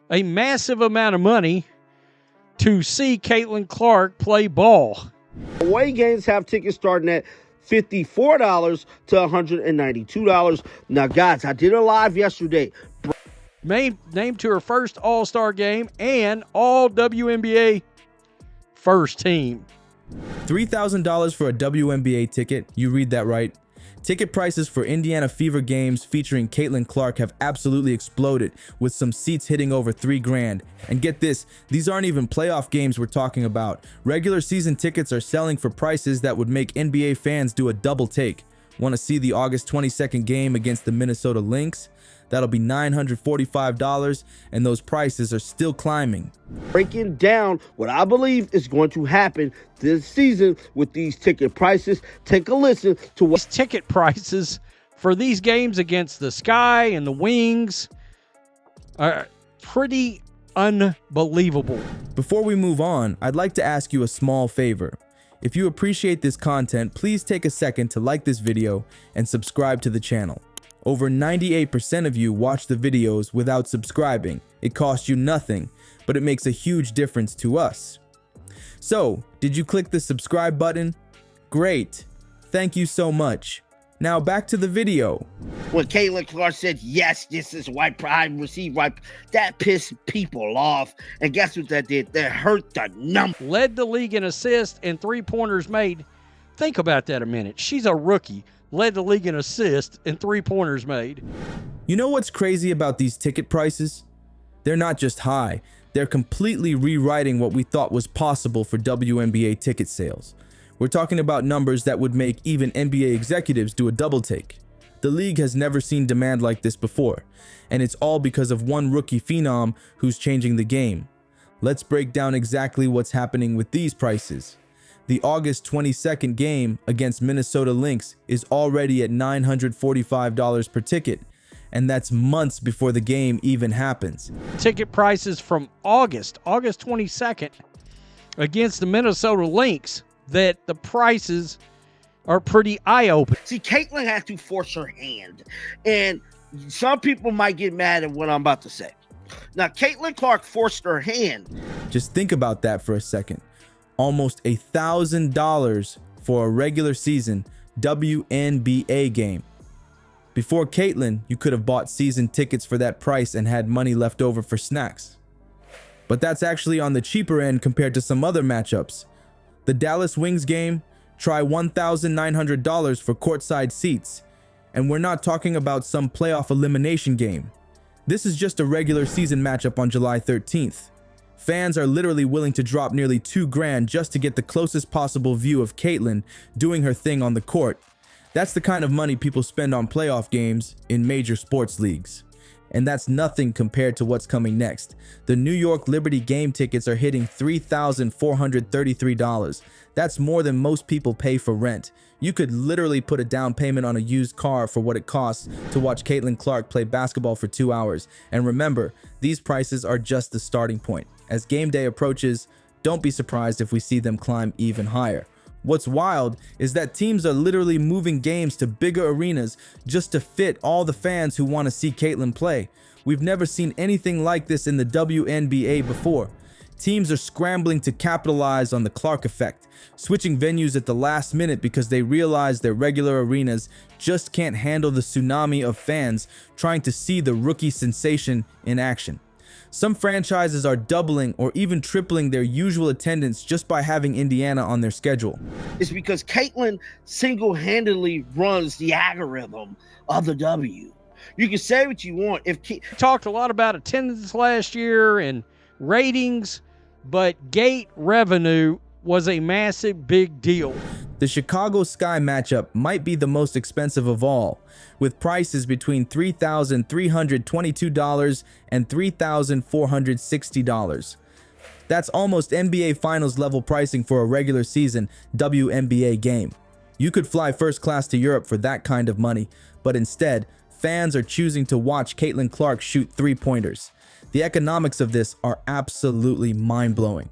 a massive amount of money to see Caitlin Clark play ball. Away games have tickets starting at $54 to $192. Now, guys, I did a live yesterday. Named to her first All-Star game and all WNBA first team. $3,000 for a WNBA ticket. You read that right. Ticket prices for Indiana Fever games featuring Caitlin Clark have absolutely exploded, with some seats hitting over $3,000. And get this, these aren't even playoff games we're talking about. Regular season tickets are selling for prices that would make NBA fans do a double take. Want to see the August 22nd game against the Minnesota Lynx? That'll be $945, and those prices are still climbing. Breaking down what I believe is going to happen this season with these ticket prices. Take a listen to what ticket prices for these games against the Sky and the Wings are pretty unbelievable. Before we move on, I'd like to ask you a small favor. If you appreciate this content, please take a second to like this video and subscribe to the channel. Over 98% of you watch the videos without subscribing. It costs you nothing, but it makes a huge difference to us. So, did you click the subscribe button? Great. Thank you so much. Now back to the video. When Caitlin Clark said, yes, this is white pride, receive white, that pissed people off. And guess what that did? That hurt the number. Led the league in assists and three-pointers made. Think about that a minute. She's a rookie. Led the league in assists and three-pointers made. You know what's crazy about these ticket prices? They're not just high. They're completely rewriting what we thought was possible for WNBA ticket sales. We're talking about numbers that would make even NBA executives do a double take. The league has never seen demand like this before, and it's all because of one rookie phenom who's changing the game. Let's break down exactly what's happening with these prices. The August 22nd game against Minnesota Lynx is already at $945 per ticket, and that's months before the game even happens. Ticket prices from August 22nd against the Minnesota Lynx, that the prices are pretty eye-opening. See, Caitlin had to force her hand, and some people might get mad at what I'm about to say. Now, Caitlin Clark forced her hand. Just think about that for a second. Almost $1,000 for a regular season WNBA game. Before Caitlin, you could have bought season tickets for that price and had money left over for snacks. But that's actually on the cheaper end compared to some other matchups. The Dallas Wings game, try $1,900 for courtside seats. And we're not talking about some playoff elimination game. This is just a regular season matchup on July 13th. Fans are literally willing to drop nearly $2,000 just to get the closest possible view of Caitlin doing her thing on the court. That's the kind of money people spend on playoff games in major sports leagues. And that's nothing compared to what's coming next. The New York Liberty game tickets are hitting $3,433. That's more than most people pay for rent. You could literally put a down payment on a used car for what it costs to watch Caitlin Clark play basketball for 2 hours. And remember, these prices are just the starting point. As game day approaches, don't be surprised if we see them climb even higher. What's wild is that teams are literally moving games to bigger arenas just to fit all the fans who want to see Caitlin play. We've never seen anything like this in the WNBA before. Teams are scrambling to capitalize on the Clark effect, switching venues at the last minute because they realize their regular arenas just can't handle the tsunami of fans trying to see the rookie sensation in action. Some franchises are doubling or even tripling their usual attendance just by having Indiana on their schedule. It's because Caitlin single-handedly runs the algorithm of the W. You can say what you want. Talked a lot about attendance last year and ratings, but gate revenue was a massive big deal. The Chicago Sky matchup might be the most expensive of all, with prices between $3,322 and $3,460. That's almost NBA Finals level pricing for a regular season WNBA game. You could fly first class to Europe for that kind of money, but instead, fans are choosing to watch Caitlin Clark shoot three-pointers. The economics of this are absolutely mind-blowing.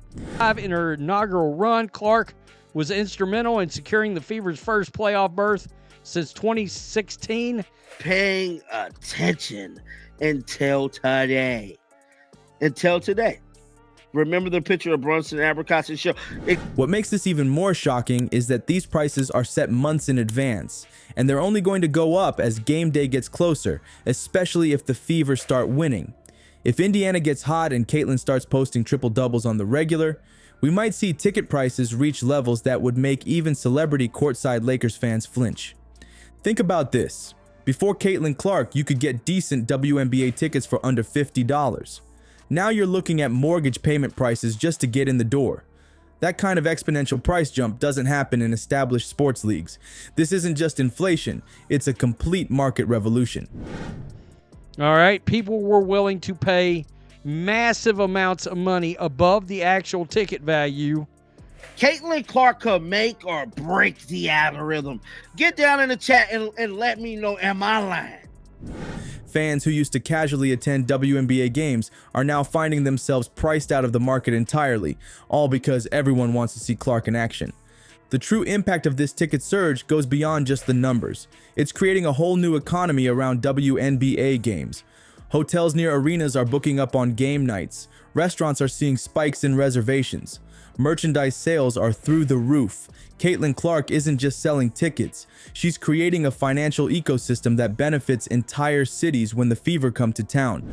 In her inaugural run, Clark was instrumental in securing the Fever's first playoff berth since 2016. Paying attention until today. until today. Remember the picture of Brunson and Abercrombie show? What makes this even more shocking is that these prices are set months in advance, and they're only going to go up as game day gets closer, especially if the Fever start winning. If Indiana gets hot and Caitlin starts posting triple doubles on the regular, we might see ticket prices reach levels that would make even celebrity courtside Lakers fans flinch. Think about this. Before Caitlin Clark, you could get decent WNBA tickets for under $50. Now you're looking at mortgage payment prices just to get in the door. That kind of exponential price jump doesn't happen in established sports leagues. This isn't just inflation, it's a complete market revolution. All right, people were willing to pay massive amounts of money above the actual ticket value. Caitlin Clark could make or break the algorithm. Get down in the chat and let me know, am I lying? Fans who used to casually attend WNBA games are now finding themselves priced out of the market entirely, all because everyone wants to see Clark in action. The true impact of this ticket surge goes beyond just the numbers. It's creating a whole new economy around WNBA games. Hotels near arenas are booking up on game nights. Restaurants are seeing spikes in reservations. Merchandise sales are through the roof. Caitlin Clark isn't just selling tickets. She's creating a financial ecosystem that benefits entire cities when the Fever come to town.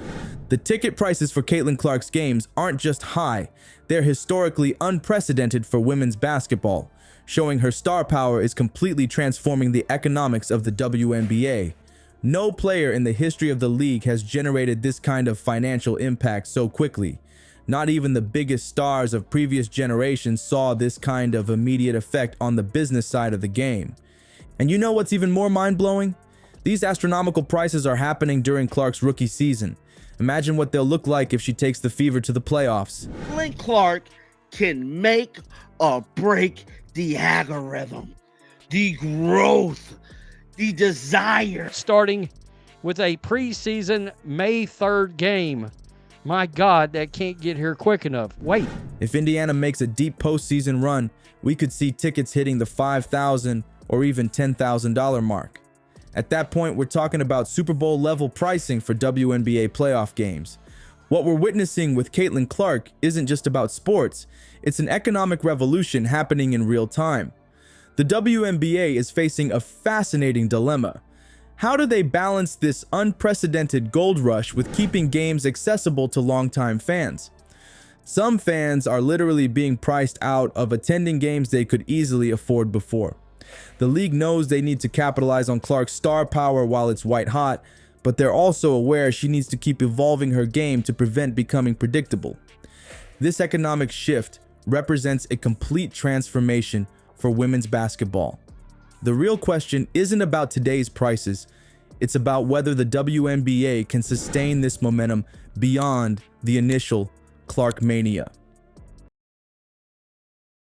The ticket prices for Caitlin Clark's games aren't just high, they're historically unprecedented for women's basketball, showing her star power is completely transforming the economics of the WNBA. No player in the history of the league has generated this kind of financial impact so quickly. Not even the biggest stars of previous generations saw this kind of immediate effect on the business side of the game. And you know what's even more mind-blowing? These astronomical prices are happening during Clark's rookie season. Imagine what they'll look like if she takes the Fever to the playoffs. Caitlin Clark can make or break the algorithm, the growth, the desire. Starting with a preseason May 3rd game. My God, that can't get here quick enough. Wait. If Indiana makes a deep postseason run, we could see tickets hitting the $5,000 or even $10,000 mark. At that point, we're talking about Super Bowl level pricing for WNBA playoff games. What we're witnessing with Caitlin Clark isn't just about sports, it's an economic revolution happening in real time. The WNBA is facing a fascinating dilemma. How do they balance this unprecedented gold rush with keeping games accessible to longtime fans? Some fans are literally being priced out of attending games they could easily afford before. The league knows they need to capitalize on Clark's star power while it's white hot, but they're also aware she needs to keep evolving her game to prevent becoming predictable. This economic shift represents a complete transformation for women's basketball. The real question isn't about today's prices, it's about whether the WNBA can sustain this momentum beyond the initial Clark mania.